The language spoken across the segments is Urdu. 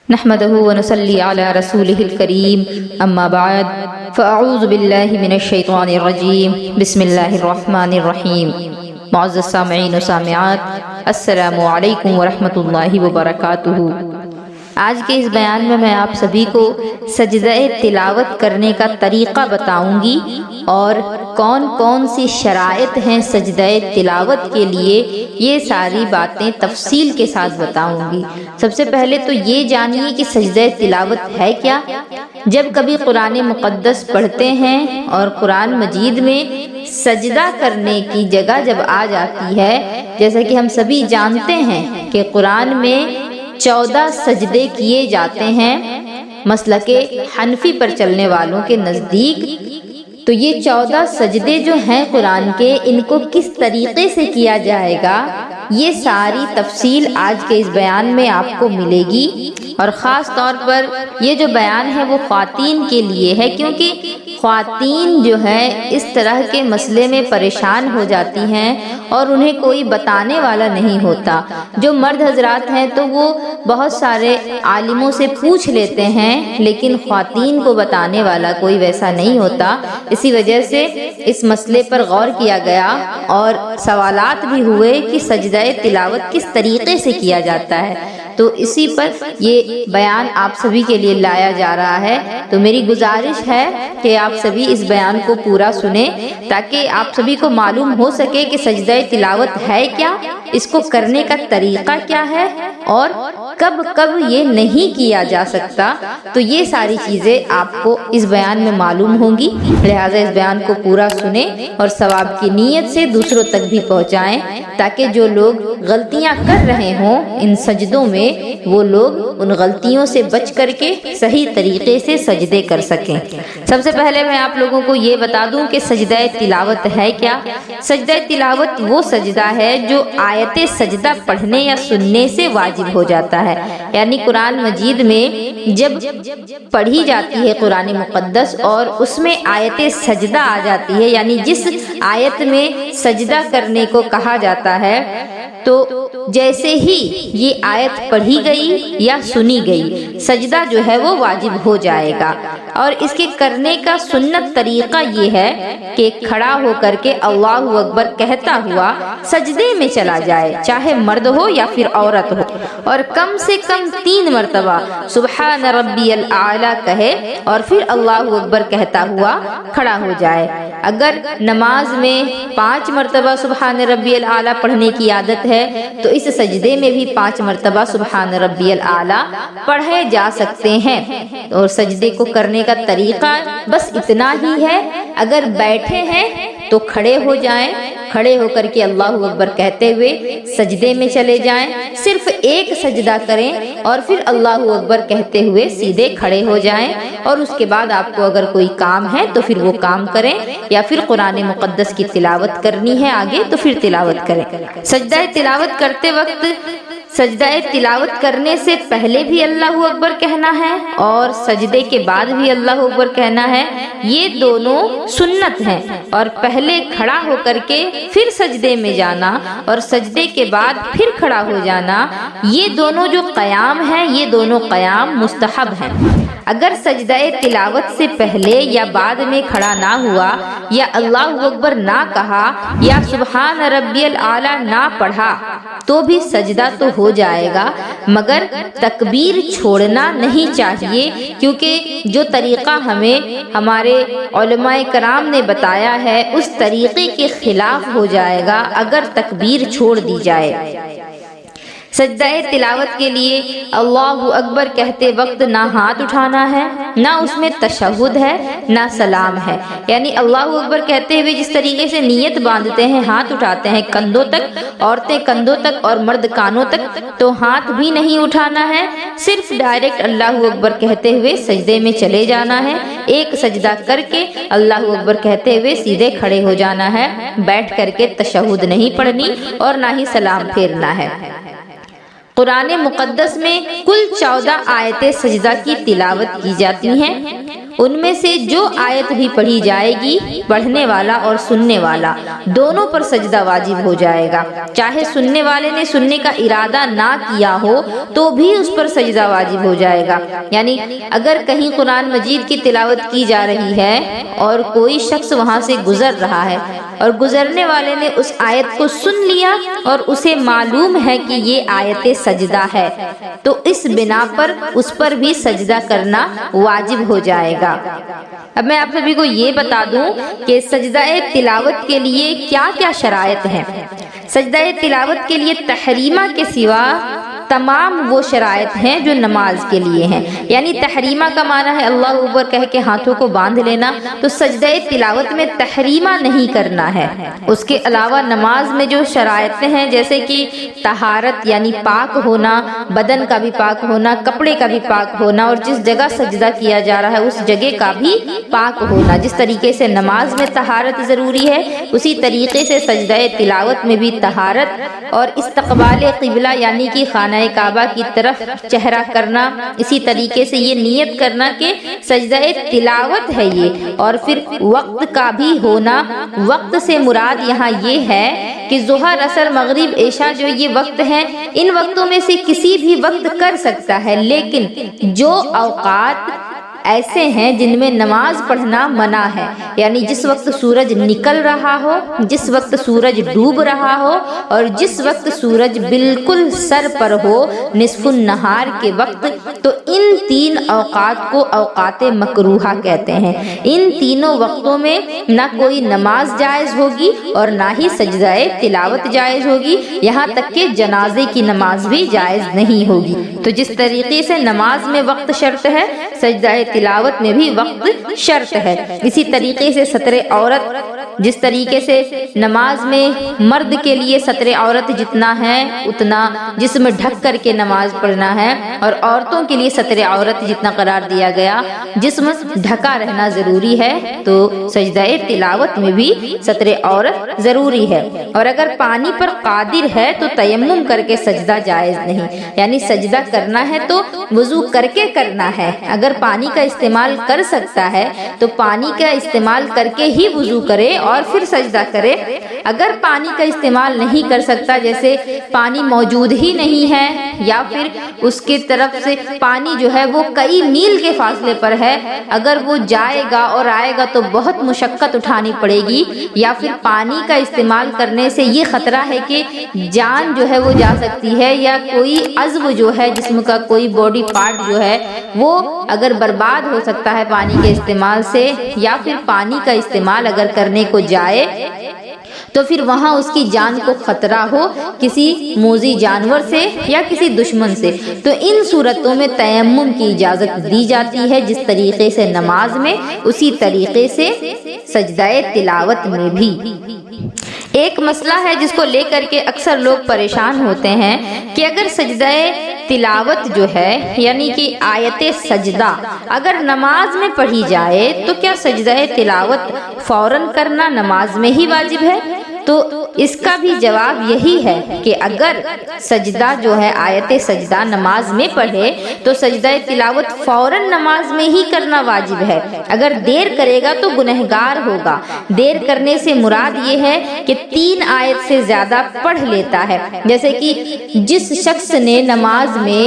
نحمده ونصلي على رسوله الكريم اما بعد فاعوذ باللہ من الشیطان الرجیم بسم اللہ الرحمن الرحیم۔ معزز سامعین و سامعات، السلام علیکم ورحمۃ اللہ وبرکاتہ۔ آج کے اس بیان میں آپ سبھی کو سجدہ تلاوت کرنے کا طریقہ بتاؤں گی اور کون کون سی شرائط ہیں سجدہ تلاوت کے لیے، یہ ساری باتیں تفصیل کے ساتھ بتاؤں گی۔ سب سے پہلے تو یہ جانیے کہ سجدہ تلاوت ہے کیا۔ جب کبھی قرآن مقدس پڑھتے ہیں اور قرآن مجید میں سجدہ کرنے کی جگہ جب آ جاتی ہے، جیسا کہ ہم سبھی جانتے ہیں کہ قرآن میں 14 سجدے کیے جاتے ہیں مسلک حنفی پر چلنے والوں کے نزدیک، تو یہ 14 سجدے جو ہیں قرآن کے، ان کو کس طریقے سے کیا جائے گا، یہ ساری تفصیل آج کے اس بیان میں آپ کو ملے گی۔ اور خاص طور پر یہ جو بیان ہے وہ خواتین کے لیے ہے، کیونکہ خواتین جو ہے اس طرح کے مسئلے میں پریشان ہو جاتی ہیں اور انہیں کوئی بتانے والا نہیں ہوتا۔ جو مرد حضرات ہیں تو وہ بہت سارے عالموں سے پوچھ لیتے ہیں، لیکن خواتین کو بتانے والا کوئی ویسا نہیں ہوتا۔ اسی وجہ سے اس مسئلے پر غور کیا گیا اور سوالات بھی ہوئے کہ سجدہ تلاوت کس طریقے سے کیا جاتا ہے، تو اسی پر یہ بیان آپ سبھی کے لیے لایا جا رہا ہے۔ تو میری گزارش ہے کہ آپ سبھی اس بیان کو پورا سنیں تاکہ آپ سبھی کو معلوم ہو سکے کہ سجدہ تلاوت ہے کیا، اس کو کرنے کا طریقہ کیا ہے اور کب کب یہ نہیں کیا جا سکتا۔ تو یہ ساری چیزیں آپ کو اس بیان میں معلوم ہوں گی، لہٰذا اس بیان کو پورا سنیں اور ثواب کی نیت سے دوسروں تک بھی پہنچائیں، تاکہ جو لوگ غلطیاں کر رہے ہوں ان سجدوں میں، وہ لوگ ان غلطیوں سے بچ کر کے صحیح طریقے سے سجدے کر سکیں۔ سب سے پہلے میں آپ لوگوں کو یہ بتا دوں کہ سجدہ تلاوت ہے کیا۔ سجدہ تلاوت وہ سجدہ ہے جو آیت سجدہ پڑھنے یا سننے سے واجب ہو جاتا ہے، یعنی قرآن مجید میں جب پڑھی جاتی ہے قرآن مقدس اور اس میں آیت سجدہ آ جاتی ہے، یعنی جس آیت میں سجدہ کرنے کو کہا جاتا ہے، تو جیسے ہی یہ آیت پڑھی گئی یا سنی گئی، سجدہ جو ہے وہ واجب ہو جائے گا۔ اور اس کے کرنے کا سنت طریقہ یہ ہے کہ کھڑا ہو کر کے اللہ اکبر کہتا ہوا سجدے میں چلا جائے، چاہے مرد ہو یا پھر عورت ہو، اور کم سے کم 3 مرتبہ سبحان ربی الاعلی کہے اور پھر اللہ اکبر کہتا ہوا کھڑا ہو جائے۔ اگر نماز میں 5 مرتبہ سبحان ربی الاعلی پڑھنے کی عادت ہے تو اس سجدے میں بھی 5 مرتبہ سبحان ربی الاعلی پڑھے جا سکتے ہیں۔ اور سجدے کو کرنے کا طریقہ بس اتنا ہی ہے۔ اگر بیٹھے ہیں تو کھڑے ہو جائیں، کھڑے ہو کر کے اللہ اکبر کہتے ہوئے سجدے میں چلے جائیں، صرف ایک سجدہ کریں اور پھر اللہ اکبر کہتے ہوئے سیدھے کھڑے ہو جائیں، اور اس کے بعد آپ کو اگر کوئی کام ہے تو پھر وہ کام کریں، یا پھر قرآن مقدس کی تلاوت کرنی ہے آگے تو پھر تلاوت کریں۔ سجدہ تلاوت کرتے وقت سجدہ تلاوت کرنے سے پہلے بھی اللہ اکبر کہنا ہے اور سجدے کے بعد بھی اللہ اکبر کہنا ہے، یہ دونوں سنت ہیں۔ اور پہلے کھڑا ہو کر کے پھر سجدے میں جانا اور سجدے کے بعد پھر کھڑا ہو جانا، یہ دونوں جو قیام ہیں یہ دونوں قیام مستحب ہیں۔ اگر سجدہ تلاوت سے پہلے یا بعد میں کھڑا نہ ہوا یا اللہ اکبر نہ کہا یا سبحان ربی الاعلی نہ پڑھا تو بھی سجدہ تو ہو جائے گا، مگر تکبیر چھوڑنا نہیں چاہیے، کیونکہ جو طریقہ ہمیں ہمارے علماء کرام نے بتایا ہے اس طریقے کے خلاف ہو جائے گا اگر تکبیر چھوڑ دی جائے۔ سجدہ تلاوت کے لیے اللہ اکبر کہتے وقت نہ ہاتھ اٹھانا ہے، نہ اس میں تشہد ہے، نہ سلام ہے، یعنی اللہ اکبر کہتے ہوئے جس طریقے سے نیت باندھتے ہیں، ہاتھ اٹھاتے ہیں کندھوں تک، عورتیں کندھوں تک اور مرد کانوں تک، تو ہاتھ بھی نہیں اٹھانا ہے، صرف ڈائریکٹ اللہ اکبر کہتے ہوئے سجدے میں چلے جانا ہے، ایک سجدہ کر کے اللہ اکبر کہتے ہوئے سیدھے کھڑے ہو جانا ہے، بیٹھ کر کے تشہد نہیں پڑھنی اور نہ ہی سلام پھیرنا ہے۔ قرآن مقدس میں کل 14 آیتیں سجدہ کی تلاوت کی جاتی ہیں۔ ان میں سے جو آیت بھی پڑھی جائے گی پڑھنے والا اور سننے والا دونوں پر سجدہ واجب ہو جائے گا، چاہے سننے والے نے سننے کا ارادہ نہ کیا ہو تو بھی اس پر سجدہ واجب ہو جائے گا۔ یعنی اگر کہیں قرآن مجید کی تلاوت کی جا رہی ہے اور کوئی شخص وہاں سے گزر رہا ہے اور گزرنے والے نے اس آیت کو سن لیا اور اسے معلوم ہے کہ یہ آیت سجدہ ہے تو اس بنا پر اس پر بھی سجدہ کرنا واجب ہو جائے گا۔ اب میں آپ سبھی کو یہ بتا دوں کہ سجدہ تلاوت کے لیے کیا کیا شرائط ہیں۔ سجدہ تلاوت کے لیے تحریمہ کے سوا تمام وہ شرائط ہیں جو نماز کے لیے ہیں۔ یعنی تحریمہ کا معنی ہے اللہ اکبر کہہ کے ہاتھوں کو باندھ لینا، تو سجدہ تلاوت میں تحریمہ نہیں کرنا ہے۔ اس کے علاوہ نماز میں جو شرائط ہیں جیسے کہ طہارت یعنی پاک ہونا، بدن کا بھی پاک ہونا، کپڑے کا بھی پاک ہونا، اور جس جگہ سجدہ کیا جا رہا ہے اس جگہ کا بھی پاک ہونا۔ جس طریقے سے نماز میں طہارت ضروری ہے اسی طریقے سے سجدہ تلاوت میں بھی طہارت اور استقبال قبلہ یعنی کہ خانہ کعبہ کی طرف چہرہ کرنا، اسی طریقے سے یہ نیت کرنا کہ سجدہ تلاوت ہے یہ، اور پھر وقت کا بھی ہونا۔ وقت سے مراد یہاں یہ ہے کہ ظہر، عصر، مغرب، عشاء جو یہ وقت ہیں ان وقتوں میں سے کسی بھی وقت کر سکتا ہے، لیکن جو اوقات ایسے ہیں جن میں نماز پڑھنا منع ہے، یعنی جس وقت سورج نکل رہا ہو، جس وقت سورج ڈوب رہا ہو، اور جس وقت سورج بالکل سر پر ہو نصف النہار کے وقت، تو ان تین اوقات کو اوقات مکروہہ کہتے ہیں۔ ان تینوں وقتوں میں نہ کوئی نماز جائز ہوگی اور نہ ہی سجدہ تلاوت جائز ہوگی، یہاں تک کہ جنازے کی نماز بھی جائز نہیں ہوگی۔ تو جس طریقے سے نماز میں وقت شرط ہے سجدہ تلاوت میں بھی وقت شرط ہے۔ اسی طریقے سے ستر عورت، جس طریقے سے نماز میں مرد کے لیے ستر عورت جتنا ہے اتنا جسم ڈھک کر کے نماز پڑھنا ہے، اور عورتوں کے لیے ستر عورت جتنا قرار دیا گیا جسم ڈھکا رہنا ضروری ہے، تو سجدہ تلاوت میں بھی ستر عورت ضروری ہے۔ اور اگر پانی پر قادر ہے تو تیمم کر کے سجدہ جائز نہیں، یعنی سجدہ کرنا ہے تو وضو کر کے کرنا ہے۔ اگر پانی کا استعمال کر سکتا ہے تو پانی کا استعمال کر کے ہی وضو کرے اور پھر سجدہ کرے۔ اگر پانی کا استعمال نہیں کر سکتا، جیسے پانی موجود ہی نہیں ہے یا پھر اس کی طرف سے پانی جو ہے وہ کئی میل کے فاصلے پر ہے، اگر وہ جائے گا اور آئے گا تو بہت مشقت اٹھانی پڑے گی، یا پھر پانی کا استعمال کرنے سے یہ خطرہ ہے کہ جان جو ہے وہ جا سکتی ہے، یا کوئی عضو جو ہے جسم کا کوئی باڈی پارٹ جو ہے وہ اگر برباد ہو سکتا ہے پانی کے استعمال سے، یا پھر پانی کا استعمال اگر کرنے کو جائے تو پھر وہاں اس کی جان کو خطرہ ہو کسی موذی جانور سے یا کسی دشمن سے، تو ان صورتوں میں تیمم کی اجازت دی جاتی ہے، جس طریقے سے نماز میں اسی طریقے سے سجدہ تلاوت میں بھی۔ ایک مسئلہ ہے جس کو لے کر کے اکثر لوگ پریشان ہوتے ہیں کہ اگر سجدہ تلاوت جو ہے یعنی کہ آیت سجدہ اگر نماز میں پڑھی جائے تو کیا سجدہ تلاوت فوراً کرنا نماز میں ہی واجب ہے؟ تو اس کا بھی جواب یہی ہے کہ اگر سجدہ جو ہے آیت سجدہ نماز میں پڑھے تو سجدہ تلاوت فوراً نماز میں ہی کرنا واجب ہے۔ اگر دیر کرے گا تو گنہگار ہوگا۔ دیر کرنے سے مراد یہ ہے کہ 3 آیت سے زیادہ پڑھ لیتا ہے، جیسے کہ جس شخص نے نماز میں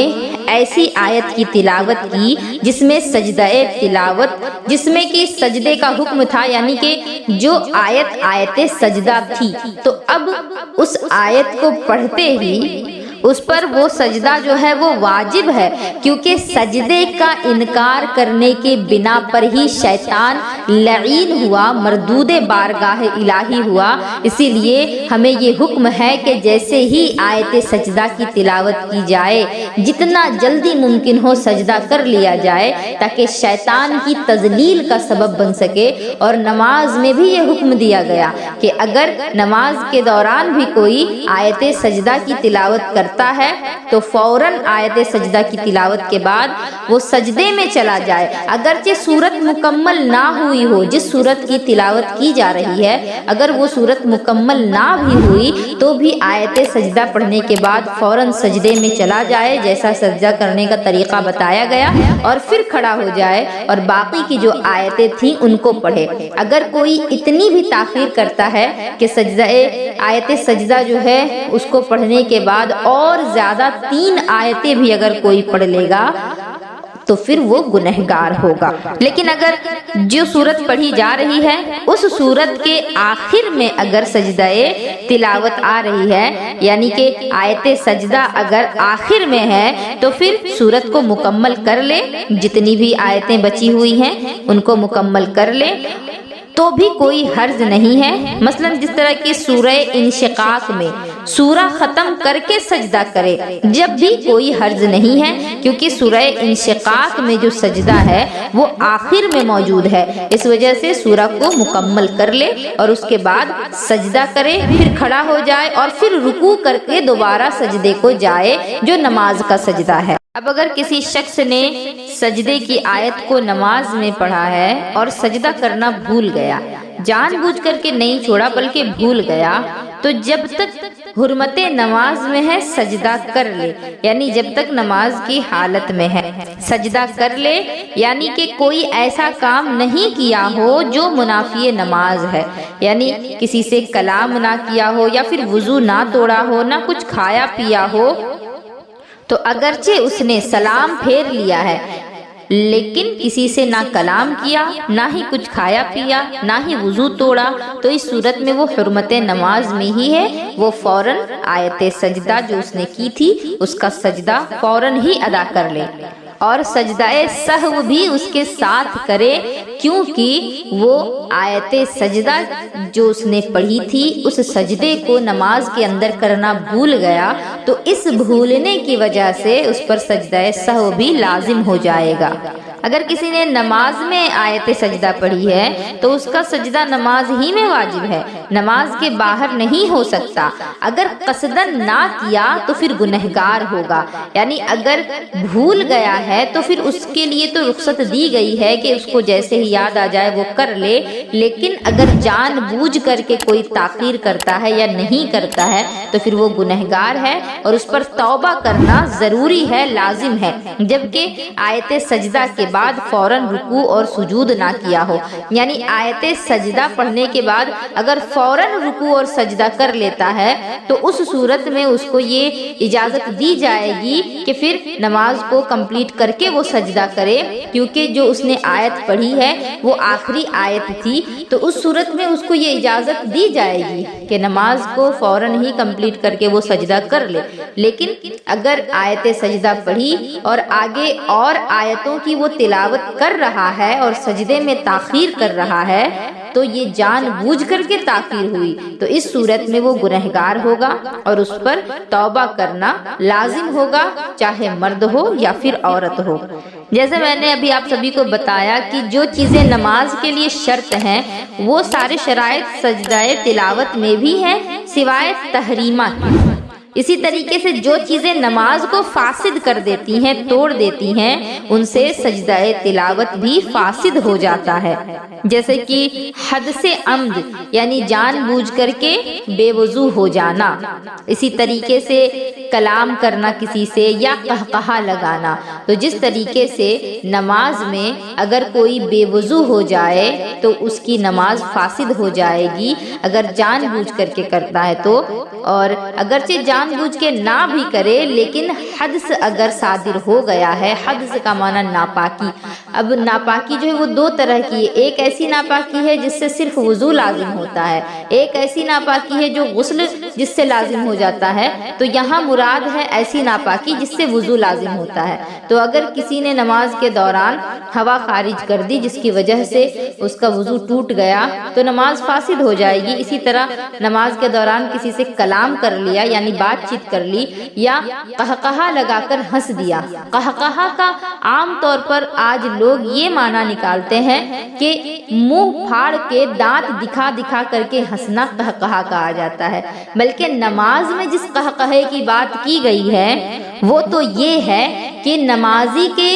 ایسی آیت کی تلاوت کی جس میں سجدہ تلاوت، جس میں کہ سجدے کا حکم تھا، یعنی کہ جو آیت سجدہ تھی، تو اب اس آیت کو پڑھتے ہی اس پر وہ سجدہ جو ہے وہ واجب ہے، کیونکہ سجدے کا انکار کرنے کے بنا پر ہی شیطان لعین ہوا، مردود بارگاہ الہی ہوا۔ اسی لیے ہمیں یہ حکم ہے کہ جیسے ہی آیت سجدہ کی تلاوت کی جائے جتنا جلدی ممکن ہو سجدہ کر لیا جائے تاکہ شیطان کی تذلیل کا سبب بن سکے۔ اور نماز میں بھی یہ حکم دیا گیا کہ اگر نماز کے دوران بھی کوئی آیت سجدہ کی تلاوت کرتا کرتا ہے تو فوراً آیت سجدہ کی تلاوت کے بعد وہ سجدے میں چلا جائے، اگرچہ سورت مکمل نہ ہوئی ہو، جس سورت کی تلاوت کی جا رہی ہے اگر وہ سورت مکمل نہ بھی ہوئی تو بھی آیت سجدہ پڑھنے کے بعد فوراً سجدے میں چلا جائے جیسا سجدہ کرنے کا طریقہ بتایا گیا، اور پھر کھڑا ہو جائے اور باقی کی جو آیتیں تھیں ان کو پڑھے۔ اگر کوئی اتنی بھی تاخیر کرتا ہے کہ آیت سجدہ جو ہے اس کو پڑھنے کے بعد اور زیادہ 3 آیتیں بھی اگر کوئی پڑھ لے گا تو پھر وہ گنہگار ہوگا۔ لیکن اگر جو سورت پڑھی جا رہی ہے اس سورت کے آخر میں اگر سجدہ تلاوت آ رہی ہے، یعنی کہ آیت سجدہ اگر آخر میں ہے تو پھر سورت کو مکمل کر لے، جتنی بھی آیتیں بچی ہوئی ہیں ان کو مکمل کر لے تو بھی کوئی حرج نہیں ہے۔ مثلا جس طرح کی سورہ انشقاق میں سورہ ختم کر کے سجدہ کرے، جب بھی کوئی حرج نہیں ہے، کیونکہ سورہ انشقاق میں جو سجدہ ہے وہ آخر میں موجود ہے، اس وجہ سے سورہ کو مکمل کر لے اور اس کے بعد سجدہ کرے، پھر کھڑا ہو جائے اور پھر رکوع کر کے دوبارہ سجدے کو جائے جو نماز کا سجدہ ہے۔ اب اگر کسی شخص نے سجدے کی آیت کو نماز میں پڑھا ہے اور سجدہ کرنا بھول گیا، جان بوجھ کر کے نہیں چھوڑا بلکہ بھول گیا، تو جب تک حرمت نماز میں ہے سجدہ کر لے، یعنی جب تک نماز کی حالت میں ہے سجدہ کر لے، یعنی کہ کوئی ایسا کام نہیں کیا ہو جو منافی نماز ہے، یعنی کسی سے کلام نہ کیا ہو یا پھر وضو نہ توڑا ہو، نہ کچھ کھایا پیا ہو، تو اگرچہ اس نے سلام پھیر لیا ہے لیکن کسی سے نہ کلام کیا، نہ ہی کچھ کھایا پیا، نہ ہی وضو توڑا، تو اس صورت میں وہ حرمت نماز میں ہی ہے، وہ فوراً آیت سجدہ جو اس نے کی تھی اس کا سجدہ فوراً ہی ادا کر لے، اور سجدہ سہو بھی اس کے ساتھ کرے، کیونکہ وہ آیت سجدہ جو اس نے پڑھی تھی اس سجدے کو نماز کے اندر کرنا بھول گیا، تو اس بھولنے کی وجہ سے اس پر سجدہ سہو بھی لازم ہو جائے گا۔ اگر کسی نے نماز میں آیت سجدہ پڑھی ہے تو اس کا سجدہ نماز ہی میں واجب ہے، نماز کے باہر نہیں ہو سکتا۔ اگر قصدن نہ کیا تو پھر گنہگار ہوگا، یعنی اگر بھول گیا ہے تو پھر اس کے لیے تو رخصت دی گئی ہے کہ اس کو جیسے ہی یاد آ جائے وہ کر لے، لیکن اگر جان بوجھ کر کے کوئی تاخیر کرتا ہے یا نہیں کرتا ہے تو پھر وہ گنہگار ہے اور اس پر توبہ کرنا ضروری ہے، لازم ہے، جبکہ آیت سجدہ کے بعد فوراً رکوع اور سجود نہ کیا ہو، یعنی آیت سجدہ پڑھنے کے بعد اگر فوراً رکوع اور سجدہ کر لیتا ہے تو اس صورت میں اس کو یہ اجازت دی جائے گی کہ پھر نماز کو کمپلیٹ کر کے وہ سجدہ کرے، کیونکہ جو اس نے آیت پڑھی ہے وہ آخری آیت تھی، تو اس صورت میں اس کو یہ اجازت دی جائے گی کہ نماز کو فوراً ہی کمپلیٹ کر کے وہ سجدہ کر لے۔ لیکن اگر آیت سجدہ پڑھی اور آگے اور آیتوں کی وہ تلاوت کر رہا ہے اور سجدے میں تاخیر کر رہا ہے تو یہ جان بوجھ کر کے تاخیر ہوئی، تو اس صورت میں وہ گنہگار ہوگا اور اس پر توبہ کرنا لازم ہوگا، چاہے مرد ہو یا پھر عورت ہو۔ جیسے میں نے ابھی آپ سبھی کو بتایا کہ جو چیزیں نماز کے لیے شرط ہیں وہ سارے شرائط سجدہ تلاوت میں بھی ہیں سوائے تحریمہ کی۔ اسی طریقے سے جو چیزیں نماز کو فاسد کر دیتی ہیں، توڑ دیتی ہیں، ان سے سجدہ تلاوت بھی فاسد ہو جاتا ہے، جیسے کہ حد سے عمد یعنی جان بوجھ کر کے بے وضو ہو جانا، اسی طریقے سے کلام کرنا کسی سے یا قہقہا لگانا۔ تو جس طریقے سے نماز میں اگر کوئی بے وضو ہو جائے تو اس کی نماز فاسد ہو جائے گی اگر جان بوجھ کر کے کرتا ہے تو، اور اگرچہ جان بوجھ کے نہ بھی کرے لیکن حدث اگر صادر ہو گیا ہے، حدث کا معنی ناپاکی۔ اب ناپاکی جو ہے وہ دو طرح کی ہے، ایک ایسی ناپاکی ہے جس سے صرف وضو لازم ہوتا ہے، ایک ایسی ناپاکی ہے جو غسل جس سے لازم ہو جاتا ہے، تو یہاں مراد ہے ایسی ناپاکی جس سے وضو لازم ہوتا ہے۔ تو اگر کسی نے نماز کے دوران ہوا خارج کر دی جس کی وجہ سے اس کا وضو ٹوٹ گیا تو نماز فاسد ہو جائے گی۔ اسی طرح نماز کے دوران کسی سے کلام کر لیا یعنی بات بات چیت کر لی یا قہقہا لگا کر ہنس دیا۔ قہقہا کا عام طور پر آج لوگ یہ معنی نکالتے ہیں کہ منہ پھاڑ کے دانت دکھا دکھا کر کے ہنسنا قہقہا کہا جاتا ہے، بلکہ نماز میں جس قہقہے کی بات کی گئی ہے وہ تو یہ ہے کہ نمازی کے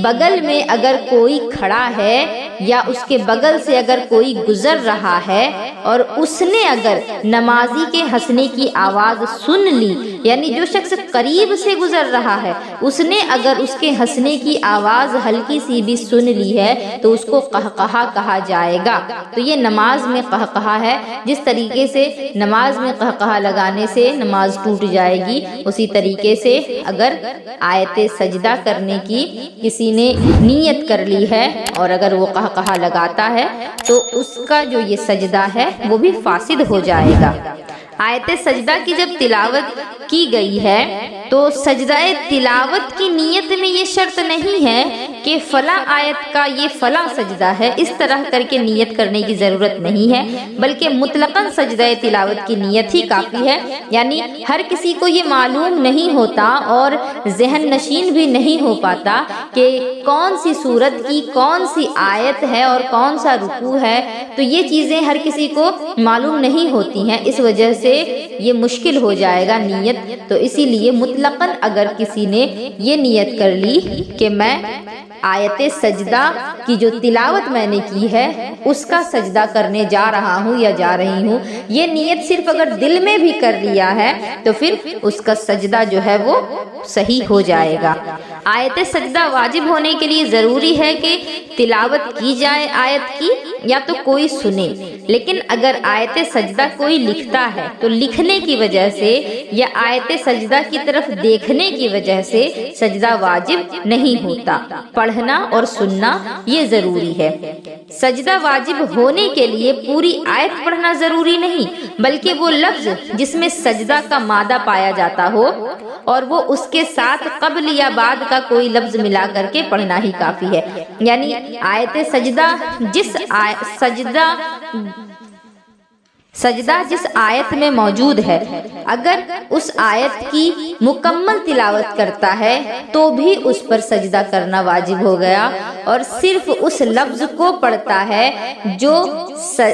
بغل میں اگر کوئی کھڑا ہے یا اس کے بغل سے اگر کوئی گزر رہا ہے اور اس نے اگر نمازی کے ہنسنے کی آواز سن لی، یعنی جو شخص قریب سے گزر رہا ہے اس نے اگر اس کے ہنسنے کی آواز ہلکی سی بھی سن لی ہے تو اس کو قہقہا کہا جائے گا۔ تو یہ نماز میں قہقہا ہے۔ جس طریقے سے نماز میں قہقہا لگانے سے نماز ٹوٹ جائے گی، اسی طریقے سے اگر آیت سجدہ کرنے کی کسی نے نیت کر لی ہے اور اگر وہ قہقہا لگاتا ہے تو اس کا جو یہ سجدہ ہے وہ بھی فاسد ہو جائے گا۔ آیت سجدہ کی جب تلاوت کی گئی ہے تو سجدہ تلاوت کی نیت میں یہ شرط نہیں ہے کہ فلاں آیت کا یہ فلاں سجدہ ہے، اس طرح کر کے نیت کرنے کی ضرورت نہیں ہے، بلکہ مطلقاً سجدہ تلاوت کی نیت ہی کافی ہے۔ یعنی ہر کسی کو یہ معلوم نہیں ہوتا اور ذہن نشین بھی نہیں ہو پاتا کہ کون سی سورت کی کون سی آیت ہے اور کون سا رکوع ہے، تو یہ چیزیں ہر کسی کو معلوم نہیں ہوتی ہیں، اس وجہ سے یہ مشکل ہو جائے گا نیت۔ تو اسی لیے مطلقاً اگر کسی نے یہ نیت کر لی کہ میں آیت سجدہ کی جو تلاوت میں نے کی ہے اس کا سجدہ کرنے جا رہا ہوں یا جا رہی ہوں، یہ نیت صرف اگر دل میں بھی کر لیا ہے تو پھر اس کا سجدہ جو ہے وہ صحیح ہو جائے گا۔ آیت سجدہ واجب ہونے کے لیے ضروری ہے کہ تلاوت کی جائے آیت کی یا تو کوئی سنے، لیکن اگر آیت سجدہ کوئی لکھتا ہے تو لکھنے کی وجہ سے یا آیت سجدہ کی طرف دیکھنے کی وجہ سے سجدہ واجب نہیں ہوتا، پڑھنا اور سننا یہ ضروری ہے۔ سجدہ واجب ہونے کے لیے پوری آیت پڑھنا ضروری نہیں، بلکہ وہ لفظ جس میں سجدہ کا مادہ پایا جاتا ہو اور وہ اس کے ساتھ قبل یا بعد کا کوئی لفظ ملا کر کے پڑھنا ہی کافی ہے۔ یعنی آیت سجدہ سجدہ جس آیت میں موجود ہے اگر اس آیت کی مکمل تلاوت کرتا ہے تو بھی اس پر سجدہ کرنا واجب ہو گیا، اور صرف اس لفظ کو پڑھتا ہے جو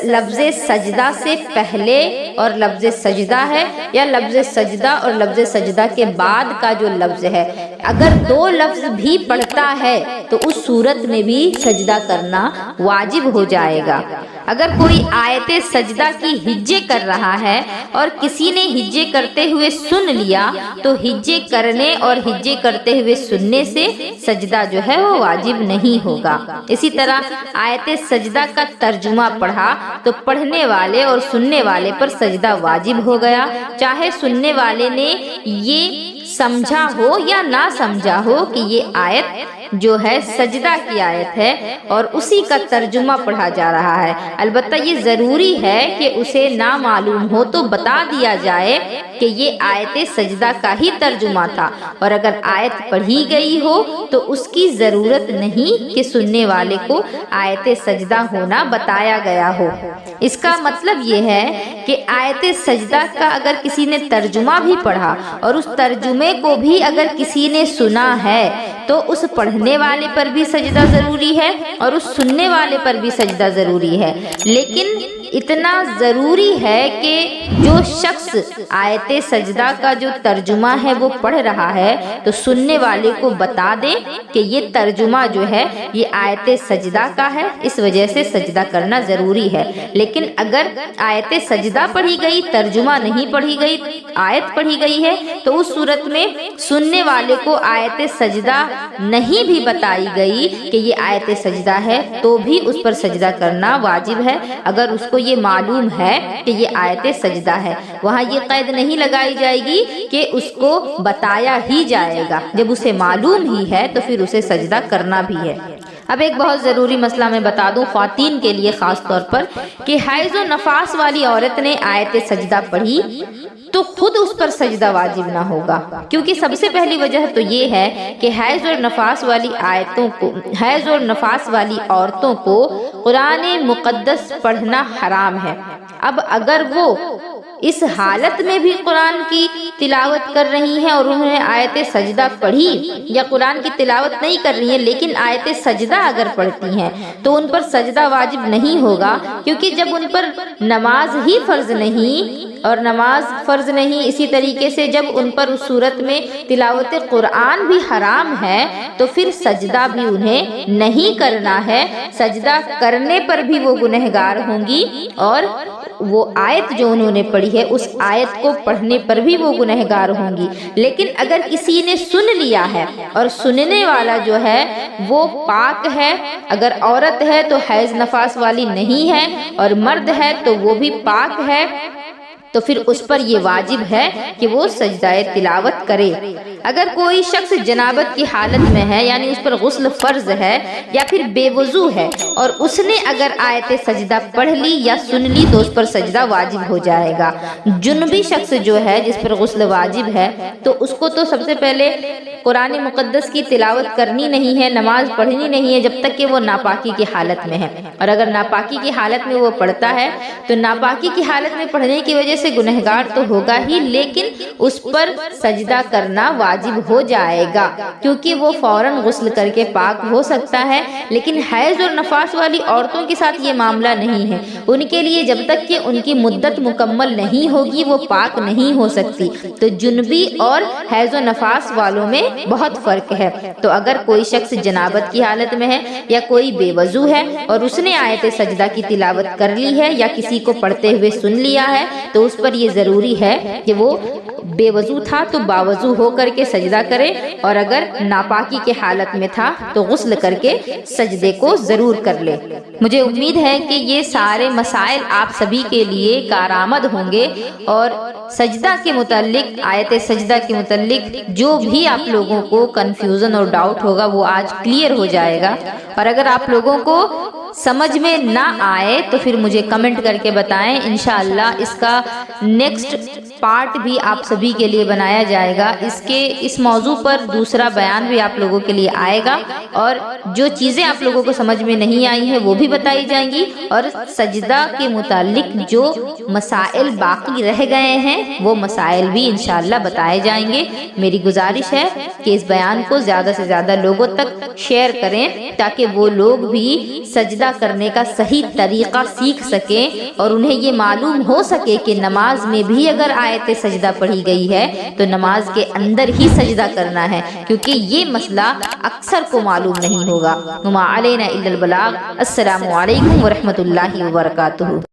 لفظ سجدہ سے پہلے اور لفظ سجدہ ہے یا لفظ سجدہ اور لفظ سجدہ کے بعد کا جو لفظ ہے، اگر دو لفظ بھی پڑھتا ہے تو اس صورت میں بھی سجدہ کرنا واجب ہو جائے گا۔ اگر کوئی آیت سجدہ کی ہجے کر رہا ہے اور کسی نے ہجے کرتے ہوئے سن لیا تو ہجے کرنے اور ہجے کرتے ہوئے سننے سے سجدہ جو ہے وہ واجب نہیں ہوگا۔ اسی طرح آیت سجدہ کا ترجمہ پڑھا تو پڑھنے والے اور سننے والے پر سجدہ واجب ہو گیا، چاہے سننے والے نے یہ سمجھا ہو یا نہ سمجھا ہو کہ یہ آیت جو ہے سجدہ کی آیت ہے اور اسی کا ترجمہ پڑھا جا رہا ہے۔ البتہ یہ ضروری ہے کہ اسے نہ معلوم ہو تو بتا دیا جائے کہ یہ آیت سجدہ کا ہی ترجمہ تھا، اور اگر آیت پڑھی گئی ہو تو اس کی ضرورت نہیں کہ سننے والے کو آیت سجدہ ہونا بتایا گیا ہو۔ اس کا مطلب یہ ہے کہ آیت سجدہ کا اگر کسی نے ترجمہ بھی پڑھا اور اس ترجمے کو بھی اگر کسی نے سنا ہے تو اس پڑھنے والے پر بھی سجدہ ضروری ہے اور اس سننے والے پر بھی سجدہ ضروری ہے، لیکن اتنا ضروری ہے کہ جو شخص آیت سجدہ کا جو ترجمہ ہے وہ پڑھ رہا ہے تو سننے والے کو بتا دے کہ یہ ترجمہ جو ہے یہ آیت سجدہ کا ہے، اس وجہ سے سجدہ کرنا ضروری ہے۔ لیکن اگر آیت سجدہ پڑھی گئی، ترجمہ نہیں پڑھی گئی، آیت پڑھی گئی ہے تو اس صورت میں سننے والے کو آیت سجدہ نہیں بھی بتائی گئی کہ یہ آیت سجدہ ہے تو بھی اس پر سجدہ کرنا واجب ہے، اگر اس کو یہ معلوم ہے کہ یہ آیت سجدہ ہے۔ وہاں یہ قید نہیں لگائی جائے گی کہ اس کو بتایا ہی جائے گا، جب اسے معلوم ہی ہے تو پھر اسے سجدہ کرنا بھی ہے۔ اب ایک بہت ضروری مسئلہ میں بتا دوں خواتین کے لیے خاص طور پر کہ حیض و نفاس والی عورت نے آیت سجدہ پڑھی تو خود اس پر سجدہ واجب نہ ہوگا، کیونکہ سب سے پہلی وجہ تو یہ ہے کہ حیض اور نفاس والی عورتوں کو قرآن مقدس پڑھنا حرام ہے۔ اب اگر وہ اس حالت میں بھی قرآن کی تلاوت کر رہی ہیں اور انہوں نے آیت سجدہ پڑھی، یا قرآن کی تلاوت نہیں کر رہی ہیں لیکن آیت سجدہ اگر پڑھتی ہیں تو ان پر سجدہ واجب نہیں ہوگا، کیونکہ جب ان پر نماز ہی فرض نہیں اور نماز فرض نہیں، اسی طریقے سے جب ان پر اس صورت میں تلاوت قرآن بھی حرام ہے تو پھر سجدہ بھی انہیں نہیں کرنا ہے، سجدہ کرنے پر بھی وہ گنہگار ہوں گی، اور وہ آیت جو انہوں نے پڑھی ہے اس آیت کو پڑھنے پر بھی وہ گنہگار ہوں گی۔ لیکن اگر کسی نے سن لیا ہے اور سننے والا جو ہے وہ پاک ہے، اگر عورت ہے تو حیض نفاس والی نہیں ہے اور مرد ہے تو وہ بھی پاک ہے، تو پھر اس پر یہ واجب ہے کہ وہ سجدہ تلاوت کرے۔ اگر کوئی شخص جنابت کی حالت میں ہے، یعنی اس پر غسل فرض ہے یا پھر بے وضو ہے، اور اس نے اگر آیت سجدہ پڑھ لی یا سن لی تو اس پر سجدہ واجب ہو جائے گا۔ جنبی شخص جو ہے جس پر غسل واجب ہے تو اس کو تو سب سے پہلے قرآن مقدس کی تلاوت کرنی نہیں ہے، نماز پڑھنی نہیں ہے جب تک کہ وہ ناپاکی کی حالت میں ہے، اور اگر ناپاکی کی حالت میں وہ پڑھتا ہے تو ناپاکی کی حالت میں پڑھنے کی وجہ سے گنہگار تو ہوگا ہی، لیکن اس پر سجدہ کرنا واجب ہو جائے گا، کیونکہ وہ فوراً غسل کر کے پاک ہو سکتا ہے۔ لیکن حیض اور نفاس والی عورتوں کے ساتھ یہ معاملہ نہیں ہے، ان کے لیے جب تک کہ ان کی مدت مکمل نہیں ہوگی وہ پاک نہیں ہو سکتی۔ تو جنبی اور حیض و نفاس والوں میں بہت فرق ہے۔ تو اگر کوئی شخص جنابت کی حالت میں ہے یا کوئی بے وضو ہے اور اس نے آیت سجدہ کی تلاوت کر لی ہے یا کسی کو پڑھتے ہوئے سن لیا ہے تو اس پر یہ ضروری ہے کہ وہ بے وضو تھا تو باوضو ہو کر کے سجدہ کرے، اور اگر ناپاکی کے حالت میں تھا تو غسل کر کے سجدے کو ضرور کر لے۔ مجھے امید ہے کہ یہ سارے مسائل آپ سبھی کے لیے کارآمد ہوں گے، اور سجدہ کے متعلق، آیت سجدہ کے متعلق جو بھی آپ لوگوں کو کنفیوژن اور ڈاؤٹ ہوگا وہ آج کلیئر ہو جائے گا۔ اور اگر آپ لوگوں کو سمجھ میں نہ آئے تو پھر مجھے کمنٹ کر کے بتائیں، انشاءاللہ اس کا نیکسٹ پارٹ بھی آپ سبھی کے لیے بنایا جائے گا۔ اس موضوع پر دوسرا بیان بھی آپ لوگوں کے لیے آئے گا، اور جو چیزیں آپ لوگوں کو سمجھ میں نہیں آئی ہیں وہ بھی بتائی جائیں گی، اور سجدہ کے متعلق جو مسائل باقی رہ گئے ہیں وہ مسائل بھی انشاءاللہ بتائے جائیں گے۔ میری گزارش ہے کہ اس بیان کو زیادہ سے زیادہ لوگوں تک شیئر کریں تاکہ وہ لوگ بھی سجدہ کرنے کا صحیح طریقہ سیکھ سکیں، اور انہیں یہ معلوم ہو سکے کہ نماز میں بھی اگر آیت سجدہ پڑھی گئی ہے تو نماز کے اندر ہی سجدہ کرنا ہے، کیونکہ یہ مسئلہ اکثر کو معلوم نہیں ہوگا۔ وما علینا الا البلاغ۔ السلام علیکم ورحمۃ اللہ وبرکاتہ۔